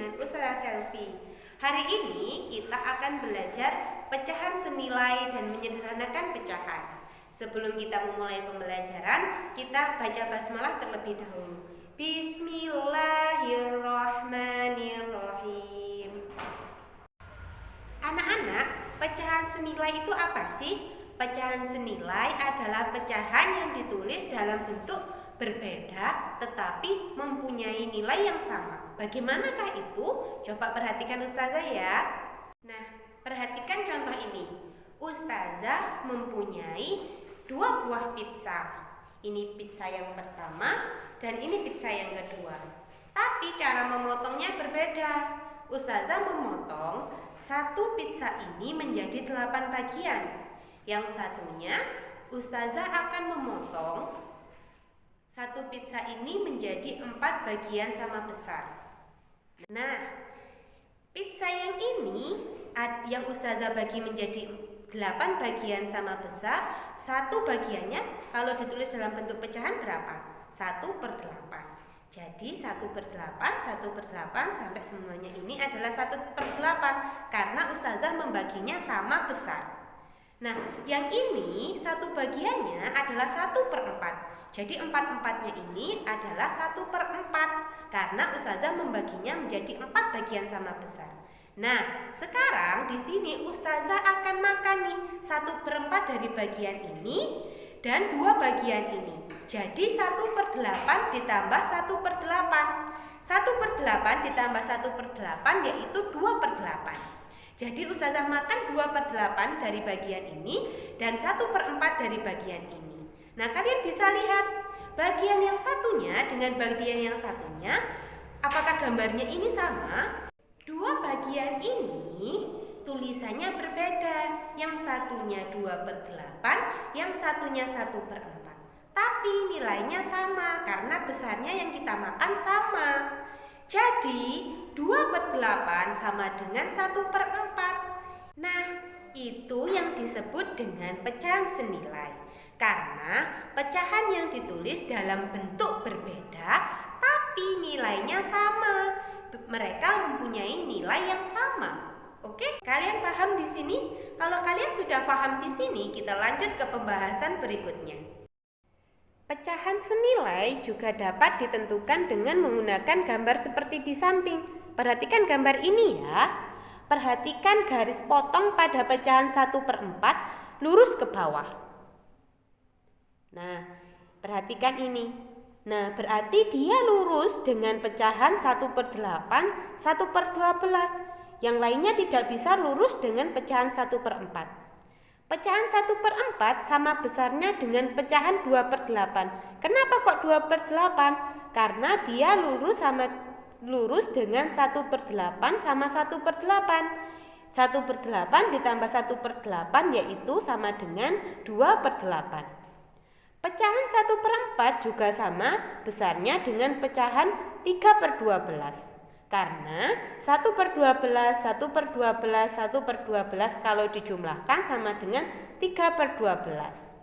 dengan Ustazah Selvi. Hari ini kita akan belajar pecahan senilai dan menyederhanakan pecahan. Sebelum kita memulai pembelajaran, kita baca basmalah terlebih dahulu. Bismillahirrahmanirrahim. Anak-anak, pecahan senilai itu apa sih? Pecahan senilai adalah pecahan yang ditulis dalam bentuk berbeda tetapi mempunyai nilai yang sama. Bagaimanakah itu? Coba perhatikan Ustazah ya. Nah, perhatikan contoh ini. Ustazah mempunyai 2 buah pizza. Ini pizza yang pertama dan ini pizza yang kedua. Tapi cara memotongnya berbeda. Ustazah memotong satu pizza ini menjadi 8 bagian. Yang satunya Ustazah akan memotong satu pizza ini menjadi 4 bagian sama besar. Nah, pizza yang ini yang Ustazah bagi menjadi 8 bagian sama besar, satu bagiannya kalau ditulis dalam bentuk pecahan berapa? 1/8. Jadi 1/8, 1/8 sampai semuanya ini adalah 1/8 karena Ustazah membaginya sama besar. Nah, yang ini satu bagiannya adalah 1/4. Jadi 4/4-nya ini adalah 1/4 karena Ustazah membaginya menjadi 4 bagian sama besar. Nah, sekarang di sini Ustazah akan makan nih 1/4 dari bagian ini dan 2 bagian ini. Jadi 1/8 ditambah 1/8. 1/8 ditambah 1/8 yaitu 2/8. Jadi Ustazah makan 2/8 dari bagian ini dan 1/4 dari bagian ini. Nah, kalian bisa lihat bagian yang satunya dengan bagian yang satunya, apakah gambarnya ini sama? 2 bagian ini tulisannya berbeda. Yang satunya 2/8, yang satunya 1/4. Tapi nilainya sama karena besarnya yang kita makan sama. Jadi 2/8 sama dengan 1/4. Nah, itu yang disebut dengan pecahan senilai. Karena pecahan yang ditulis dalam bentuk berbeda tapi nilainya sama. Mereka mempunyai nilai yang sama. Oke, kalian paham di sini? Kalau kalian sudah paham di sini, kita lanjut ke pembahasan berikutnya. Pecahan senilai juga dapat ditentukan dengan menggunakan gambar seperti di samping. Perhatikan gambar ini ya. Perhatikan garis potong pada pecahan 1/4 lurus ke bawah. Nah, perhatikan ini. Nah, berarti dia lurus dengan pecahan 1/8, 1/12. Yang lainnya tidak bisa lurus dengan pecahan 1/4. Pecahan 1/4 sama besarnya dengan pecahan 2/8. Kenapa kok 2/8? Karena dia lurus dengan 1/8 sama 1/8. 1/8 ditambah 1/8 yaitu sama dengan 2/8. Pecahan 1/4 juga sama besarnya dengan pecahan 3/12. Karena 1/12, 1/12, 1/12 kalau dijumlahkan sama dengan 3/12.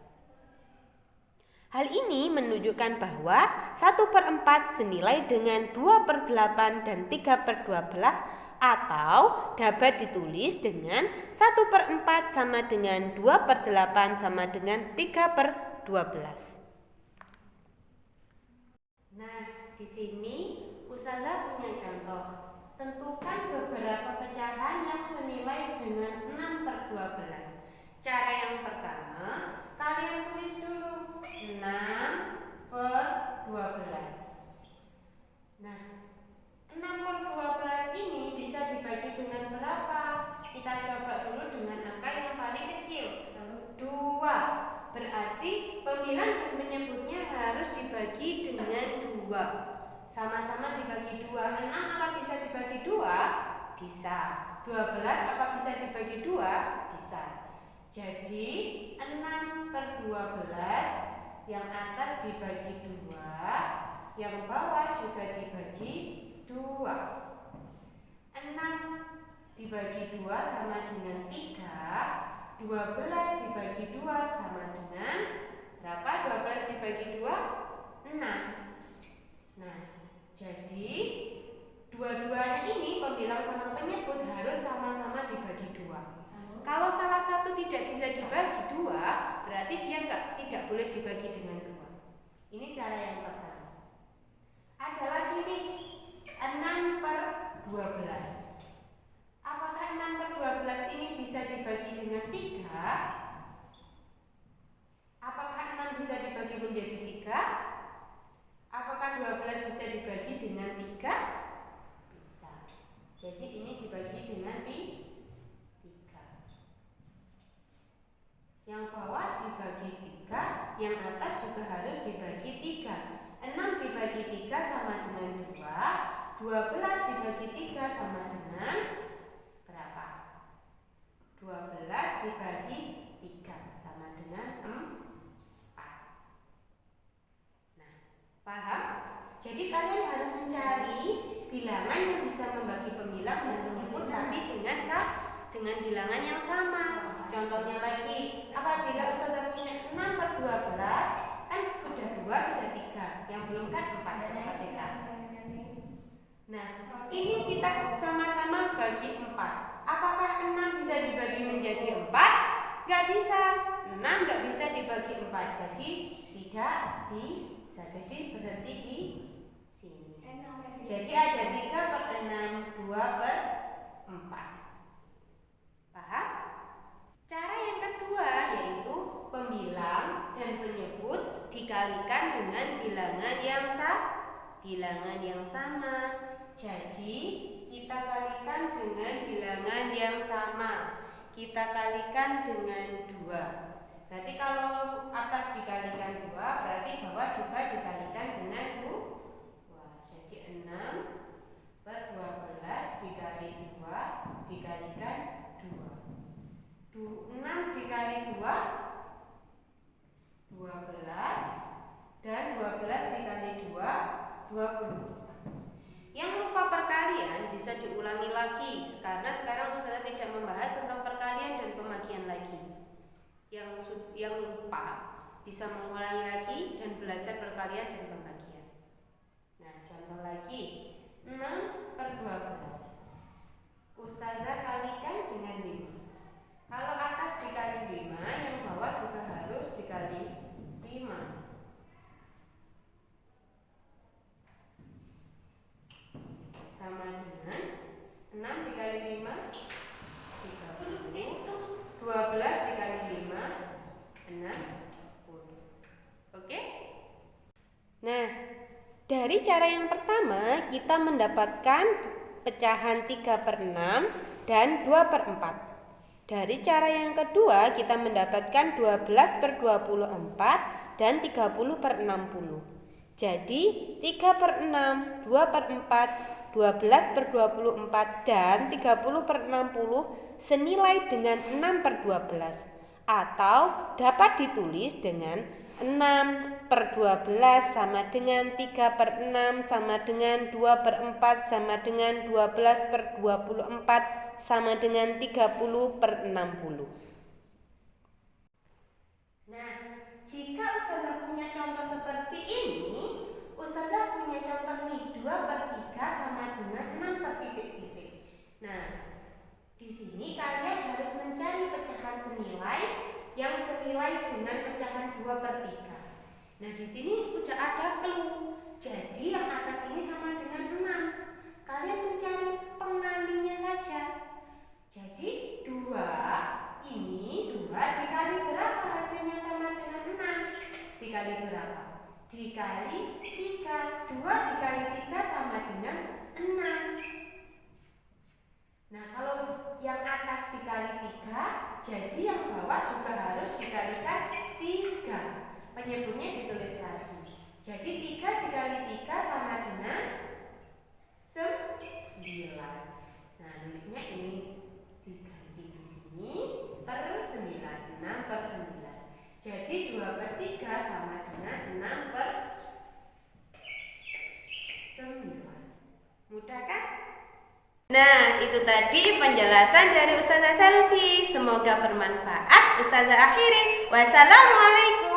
Hal ini menunjukkan bahwa 1/4 senilai dengan 2/8 dan 3/12 atau dapat ditulis dengan 1/4 sama dengan 2/8 sama dengan 3/12. Nah, di sini Ustazah punya contoh. Tentukan beberapa pecahan yang senilai dengan 6/12. Cara yang pertama, kalian tulis dulu 6/12. Nah, 6/12 ini bisa dibagi dengan berapa? Kita coba dulu dengan angka yang paling kecil, 2. Berarti pemilihan dan menyebutnya harus dibagi dengan 2. Sama-sama dibagi 2. 6 apa bisa dibagi 2? Bisa. 12 apa bisa dibagi 2? Bisa. Jadi 6/12 yang atas dibagi 2, yang bawah juga dibagi 2. 6 dibagi 2 sama dengan 3. 12 dibagi 2 sama dengan berapa? 12 dibagi 2? 6. Nah, jadi dua-duanya ini pembilang sama penyebut harus sama-sama dibagi 2. Kalau salah satu tidak bisa dibagi 2, berarti dia tidak boleh dibagi dengan 2. Ini cara yang pertama. Ada lagi nih, 6/12. Apakah 6/12 ini bisa dibagi dengan 3? Apakah 6 bisa dibagi menjadi 3? Apakah 12 bisa dibagi dengan 3? Bisa. Jadi ini dibagi dengan 3. Yang bawah dibagi 3, yang atas juga harus dibagi 3. 6 dibagi 3 sama dengan 2. 12 dibagi 3 sama dengan berapa? 12 dibagi 3 sama dengan 4. Nah, paham? Jadi kalian harus mencari bilangan yang bisa membagi pembilang dan penyebut tapi dengan bilangan yang sama. Contohnya lagi, apabila Ustazah punya 6/12, kan sudah 2, sudah 3. Yang belum kan 4 kita. Nah, ini kita sama-sama bagi 4. Apakah 6 bisa dibagi menjadi 4? Gak bisa. 6 gak bisa dibagi 4. Jadi tidak bisa. Jadi berhenti di sini. Jadi ada 3/6, 2/4. Paham? Cara yang kedua yaitu pembilang dan penyebut dikalikan dengan bilangan yang sama. Jadi kita kalikan dengan bilangan yang sama. Kita kalikan dengan 2. Berarti kalau atas dikalikan 2, berarti bawah juga dikalikan dengan 2. Jadi 6/12 dikali 2 dikalikan 2. 6 dikali 2 12, dan 12 dikali 2 20. Yang lupa perkalian bisa diulangi lagi, karena sekarang Ustazah tidak membahas tentang perkalian dan pembagian lagi. Yang lupa bisa mengulangi lagi dan belajar perkalian dan pembagian. Nah, contoh lagi, 6/12 Ustazah kalikan dengan 5. Kalau atas dikali 5, yang bawah juga harus dikali 5. Sama dengan 6 dikali 5 30. 12 dikali 5 60. Oke? Nah, dari cara yang pertama kita mendapatkan pecahan 3/6 dan 2/4. Dari cara yang kedua kita mendapatkan 12/24 dan 30/60. Jadi 3/6, 2/4, 12/24 dan 30/60 senilai dengan 6/12, atau dapat ditulis dengan 6/12 sama dengan 3/6 sama dengan 2/4 sama dengan 12/24 sama dengan 30/60. Nah, jika Ustazah punya contoh seperti ini, Ustazah punya contoh nih 2/3 sama dengan 6/titik-titik. Nah, di sini kalian harus mencari pecahan senilai yang senilai dengan pecahan 2/3. Nah, di sini udah ada clue. Jadi yang atas ini sama dengan 6. Kalian mencari pengalinya saja. Jadi 2 dikali berapa hasilnya sama dengan 6? Dikali berapa? Dikali 3. 2 dikali 3 sama dengan 6. Nah, kalau yang atas dikali 3, jadi yang bawah juga harus dikalikan 3. Penyebutnya ditulis lagi. Jadi 3 dikali 3 sama dengan 9. Nah, tulisnya ini dikali di sini per 9, 6/9. Jadi 2/3 sama dengan 6/9. Mudah kan? Nah, itu tadi penjelasan dari Ustazah Selvi. Semoga bermanfaat. Ustazah akhiri. Wassalamualaikum.